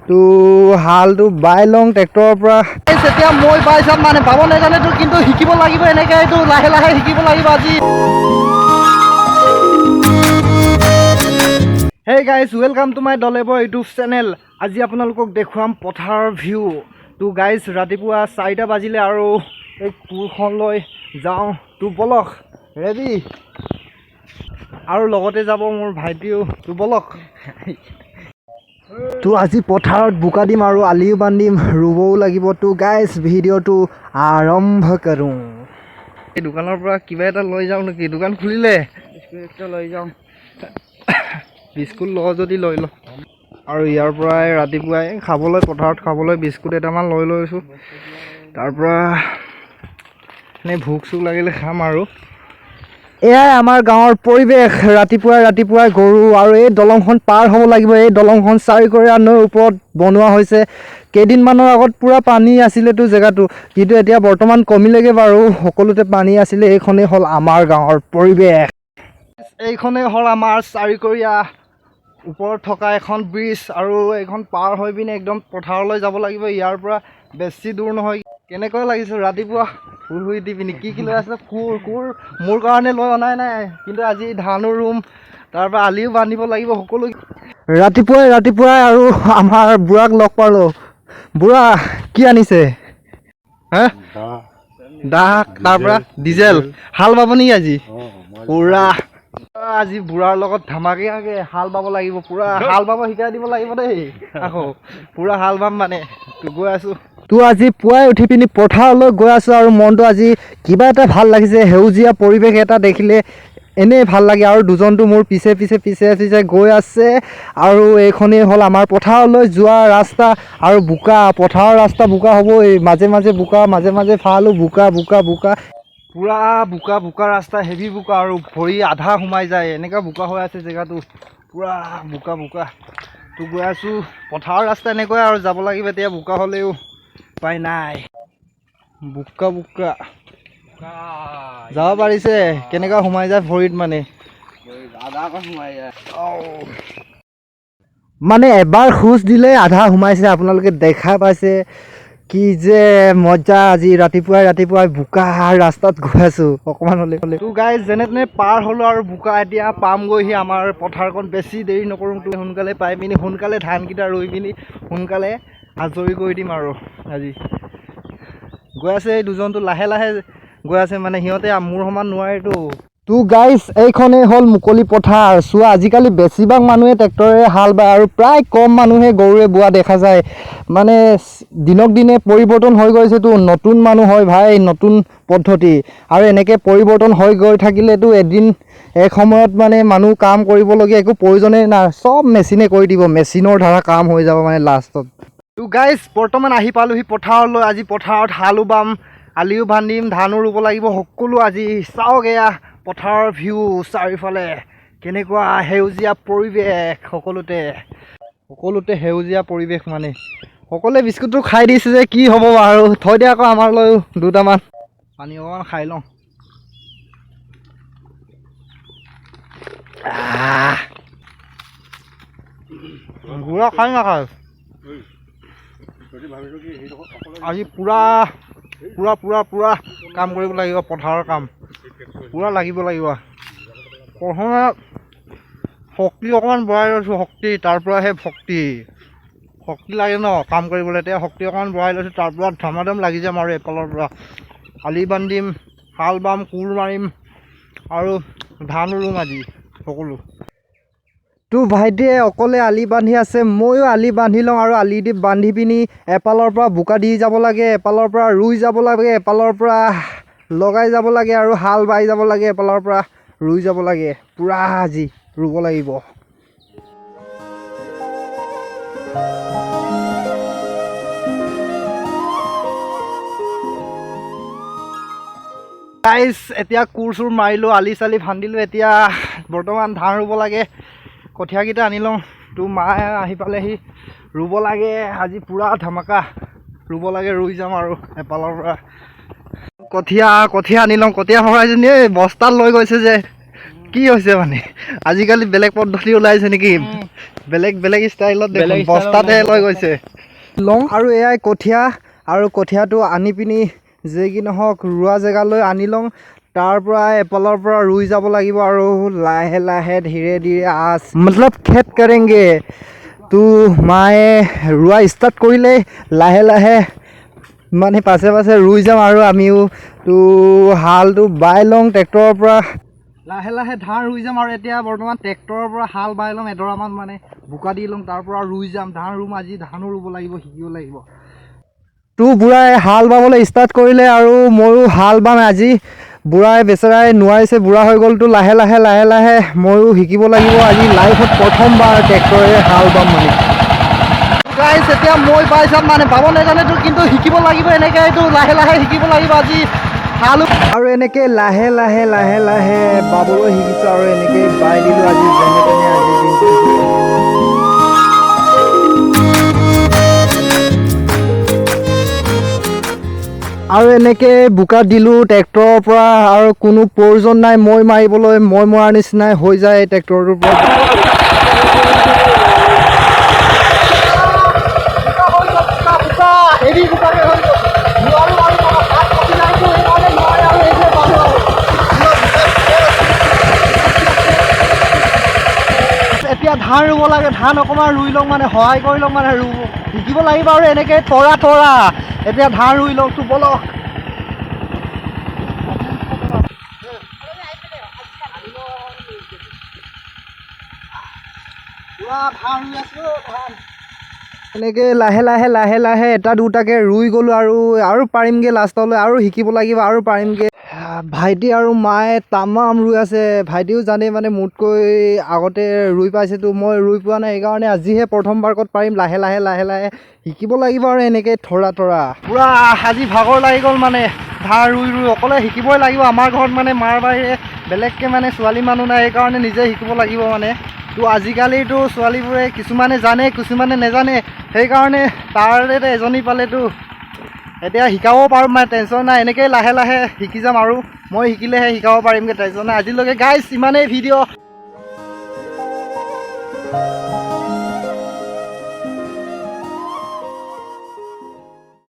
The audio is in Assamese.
তো হালটো বাই লং ট্ৰেক্টৰৰ পৰা এতিয়া মই বাই যাম মানে বাব নাজানেতো কিন্তু শিকিব লাগিব এনেকৈ এইটো লাহে লাহে শিকিব লাগিব আজি Hey guys, welcome to my doley YouTube channel. আজি আপোনালোকক দেখুৱাম পথাৰৰ ভিউ তো গাইজ ৰাতিপুৱা 4টা বাজিলে আৰু এই কুৰখন লৈ যাওঁ তো বলক ৰেডি আৰু লগতে যাব মোৰ ভাইটিও তো বলক তো আজি পথাৰত বোকা দিম আৰু আলিও বান্ধিম ৰুবও লাগিব তো গাইজ ভিডিঅ'টো আৰম্ভ কৰোঁ এই দোকানৰ পৰা কিবা এটা লৈ যাওঁ নেকি দোকান খুলিলে বিস্কুট লৈ যাওঁ বিস্কুট লওঁ যদি লৈ ল আৰু ইয়াৰ পৰাই ৰাতিপুৱাই খাবলৈ পথাৰত খাবলৈ বিস্কুট এটামান লৈ লৈছোঁ তাৰ পৰা এনেই ভোক চোক লাগিলে খাম আৰু এয়াই আমাৰ গাঁৱৰ পৰিৱেশ ৰাতিপুৱাই গৰু আৰু এই দলংখন পাৰ হ'ব লাগিব এই দলংখন চাৰিকৰীয়া নৈৰ ওপৰত বনোৱা হৈছে কেইদিনমানৰ আগত পূৰা পানী আছিলেতো জেগাটো কিন্তু এতিয়া বৰ্তমান কমিলেগৈ বাৰু সকলোতে পানী আছিলে এইখনেই হ'ল আমাৰ গাঁৱৰ পৰিৱেশ এইখনেই হ'ল আমাৰ চাৰিকৰীয়া ওপৰত থকা এখন ব্ৰিজ আৰু এইখন পাৰ হৈ পিনে একদম পথাৰলৈ যাব লাগিব ইয়াৰ পৰা বেছি দূৰ নহয় কেনেকুৱা লাগিছে ৰাতিপুৱা শুই দি পিনি কি লৈ আছে কোৰ মোৰ কাৰণে লৈ অনাই নাই কিন্তু আজি ধানো ৰুম তাৰ পৰা আলিও বান্ধিব লাগিব সকলো ৰাতিপুৱাই আৰু আমাৰ বুঢ়াক লগ পালোঁ বুঢ়া কি আনিছে হা দা তাৰ পৰা ডিজেল হাল বাব নেকি আজি পুৰা আজি বুঢ়াৰ লগত ধামাকে হাল বাব লাগিব পুৰা হাল বাব শিকাই দিব লাগিব দেই আকৌ পুৰা হাল বাম মানে গৈ আছোঁ তো আজি পুৱাই উঠি পিনি পথাৰলৈ গৈ আছোঁ আৰু মনটো আজি কিবা এটা ভাল লাগিছে সেউজীয়া পৰিৱেশ এটা দেখিলে এনেই ভাল লাগে আৰু দুজনটো মোৰ পিছে গৈ আছে আৰু এইখনেই হ'ল আমাৰ পথাৰলৈ যোৱা ৰাস্তা আৰু বোকা পথাৰৰ ৰাস্তা বোকা হ'বই মাজে বোকা মাজে ফালো বোকা পুৰা বোকা ৰাস্তা হেভি বোকা আৰু ভৰি আধা সোমাই যায় এনেকুৱা বোকা হৈ আছে জেগাটো পুৰা বোকা তো গৈ আছোঁ পথাৰৰ ৰাস্তা এনেকুৱাই আৰু যাব লাগিব এতিয়া বোকা হ'লেও উপায় নাই বোকা যাব পাৰিছে কেনেকুৱা সোমাই যায় ভৰিত মানে এবাৰ খোজ দিলে আধা সোমাইছে আপোনালোকে দেখা পাইছে কি যে মজা আজি ৰাতিপুৱাই বোকা ৰাস্তাত গৈ আছোঁ অকণমান হ'লে তো গাইজ যেনে তেনে পাৰ হ'লোঁ আৰু বোকা এতিয়া পামগৈহি আমাৰ পথাৰখন বেছি দেৰি নকৰোঁ তো সোনকালে পাই পিনি সোনকালে ধানকেইটা ৰুই পিনি সোনকালে আজৰি কৰি দিম আৰু আজি গৈ আছে এই দুজনটো লাহে গৈ আছে মানে সিহঁতে মোৰ সমান নোৱাৰেতো তো গাইজ এইখনেই হ'ল মুকলি পথাৰ চোৱা আজিকালি বেছিভাগ মানুহে ট্ৰেক্টৰেৰে হাল বায় আৰু প্ৰায় কম মানুহে গৰুৰে বোৱা দেখা যায় মানে দিনক দিনে পৰিৱৰ্তন হৈ গৈছেতো নতুন মানুহ হয় ভাই নতুন পদ্ধতি আৰু এনেকৈ পৰিৱৰ্তন হৈ গৈ থাকিলেতো এক সময়ত মানে মানুহ কাম কৰিবলগীয়া একো প্ৰয়োজনেই নাই চব মেচিনে কৰি দিব মেচিনৰ দ্বাৰা কাম হৈ যাব মানে লাষ্টত তো গাইজ বৰ্তমান আহি পালোহি পথাৰলৈ আজি পথাৰত হালো বাম আলিও বান্ধিম ধানো ৰুব লাগিব সকলো আজি চাওক এয়া পথাৰৰ ভিউ চাৰিওফালে কেনেকুৱা সেউজীয়া পৰিৱেশ সকলোতে সেউজীয়া পৰিৱেশ মানে সকলোৱে বিস্কুটটো খাই দিছে যে কি হ'ব বাৰু থৈ দিয়া আকৌ আমাৰলৈ দুটামান পানী অকণমান খাই লওঁ গুড়া খাই নাখায় আজি পুৰা কাম কৰিব লাগিব পথাৰৰ কাম পুৰা লাগিব প্ৰথমে শক্তি অকণমান বঢ়াই লৈছোঁ তাৰ পৰাহে শক্তি লাগে ন কাম কৰিবলৈ এতিয়া শক্তি অকণমান বঢ়াই লৈছোঁ তাৰ পৰা ধমাধম লাগি যাম আৰু এফালৰ পৰা আলি বান্ধিম হাল বাম কোৰ মাৰিম আৰু ধান ৰুম আজি সকলো তো ভাইটিয়ে অকলে আলি বান্ধি আছে ময়ো আলি বান্ধি লওঁ আৰু আলি দি বান্ধি পিনি এপালৰ পৰা বোকা দি যাব লাগে এপালৰ পৰা ৰুই যাব লাগে এপালৰ পৰা লগাই যাব লাগে আৰু হাল বাই যাব লাগে এপালৰ পৰা ৰুই যাব লাগে পুৰা আজি ৰুব লাগিব গাইজ এতিয়া কোৰ চোৰ মাৰিলোঁ আলি চালি বান্ধিলোঁ এতিয়া বৰ্তমান ধান ৰুব লাগে কঠীয়াকেইটা আনি লওঁ তো মায়ে আহি পালেহি ৰুব লাগে আজি পুৰা ধামাকা ৰুব লাগে ৰুই যাম আৰু এপালৰ পৰা কঠীয়া আনি লওঁ কঠীয়া ভৰাইজনী এই বস্তাত লৈ গৈছে যে কি হৈছে মানে আজিকালি বেলেগ পদ্ধতি ওলাইছে নেকি বেলেগ বেলেগ ষ্টাইলত দেখোন বস্তাতে লৈ গৈছে লং আৰু এয়াই কঠীয়া আৰু কঠীয়াটো আনি পিনি যে কি নহওক ৰোৱা জেগালৈ আনি লওঁ তাৰ পৰা এপালৰ পৰা ৰুই যাব লাগিব আৰু লাহে লাহে ধীৰে ধীৰে আজ মতলব খেত কৰেংগে তো মায়ে ৰোৱা ষ্টাৰ্ট কৰিলে লাহে লাহে মানে পাছে পাছে ৰুই যাম আৰু আমিও তো হালটো বাই লওঁ ট্ৰেক্টৰৰ পৰা লাহে লাহে ধান ৰুই যাম আৰু এতিয়া বৰ্তমান ট্ৰেক্টৰৰ পৰা হাল বাই লওঁ এডৰামান মানে বোকা দি লওঁ তাৰ পৰা ৰুই যাম ধান ৰুম আজি ধানো ৰুব লাগিব শিকিব লাগিব তো বুঢ়াই হাল বাবলৈ ষ্টাৰ্ট কৰিলে আৰু ময়ো হাল বাম আজি বুঢ়াই বেচেৰাই নোৱাৰিছে বুঢ়া হৈ গ'লতো লাহে লাহে লাহে লাহে ময়ো শিকিব লাগিব আজি লাইফত প্ৰথমবাৰ ট্ৰেক্টৰে হাল বাম মানে গাইছ এতিয়া মই বাই যাম মানে বাব নাজানেতো কিন্তু শিকিব লাগিব এনেকৈ এইটো লাহে লাহে শিকিব লাগিব আজি হাল আৰু এনেকৈ লাহে লাহে লাহে লাহে বাবলৈ শিকিছোঁ আৰু এনেকৈ বাই দিলোঁ আজি যেনে তেনে আজিৰ দিনটো আৰু এনেকৈ বোকা দিলোঁ ট্ৰেক্টৰৰ পৰা আৰু কোনো প্ৰয়োজন নাই মই মাৰিবলৈ মই মৰাৰ নিচিনাই হৈ যায় ট্ৰেক্টৰটোৰ পৰা এতিয়া ধান ৰুব লাগে ধান অকণমান ৰুই লওঁ মানে সহায় কৰি লওঁ মানে ৰুব শিকিব লাগিব আৰু এনেকৈ তৰা তৰা এতিয়া ধান ৰুই লওঁ তো বলক এনেকৈ লাহে লাহে লাহে লাহে এটা দুটাকৈ ৰুই গ'লোঁ আৰু পাৰিমগৈ লাষ্টলৈ আৰু শিকিব লাগিব আৰু পাৰিমগৈ ভাইটি আৰু মায়ে তামাম ৰুই আছে ভাইটিও জানে মানে মোতকৈ আগতে ৰুই পাইছেতো মই ৰুই পোৱা নাই সেইকাৰণে আজিহে প্ৰথমবাৰত পাৰিম লাহে লাহে লাহে লাহে শিকিব লাগিব আৰু এনেকৈ থৰা থৰা পূৰা আজি ভাগৰ লাগি গ'ল মানে ধান ৰুই ৰুই অকলে শিকিবই লাগিব আমাৰ ঘৰত মানে মাৰ বাহিৰে বেলেগকৈ মানে ছোৱালী মানুহ নাই সেইকাৰণে নিজে শিকিব লাগিব মানে তো আজিকালিতো ছোৱালীবোৰে কিছুমানে জানে কিছুমানে নেজানে সেইকাৰণে তাৰে এজনী পালেতো এতিয়া শিকাব পাৰোঁ মানে টেনশ্যন নাই এনেকৈ লাহে লাহে শিকি যাম আৰু মই শিকিলেহে শিকাব পাৰিমগৈ টেনশ্যন নাই আজিলৈকে গাইছ ইমানেই ভিডিঅ'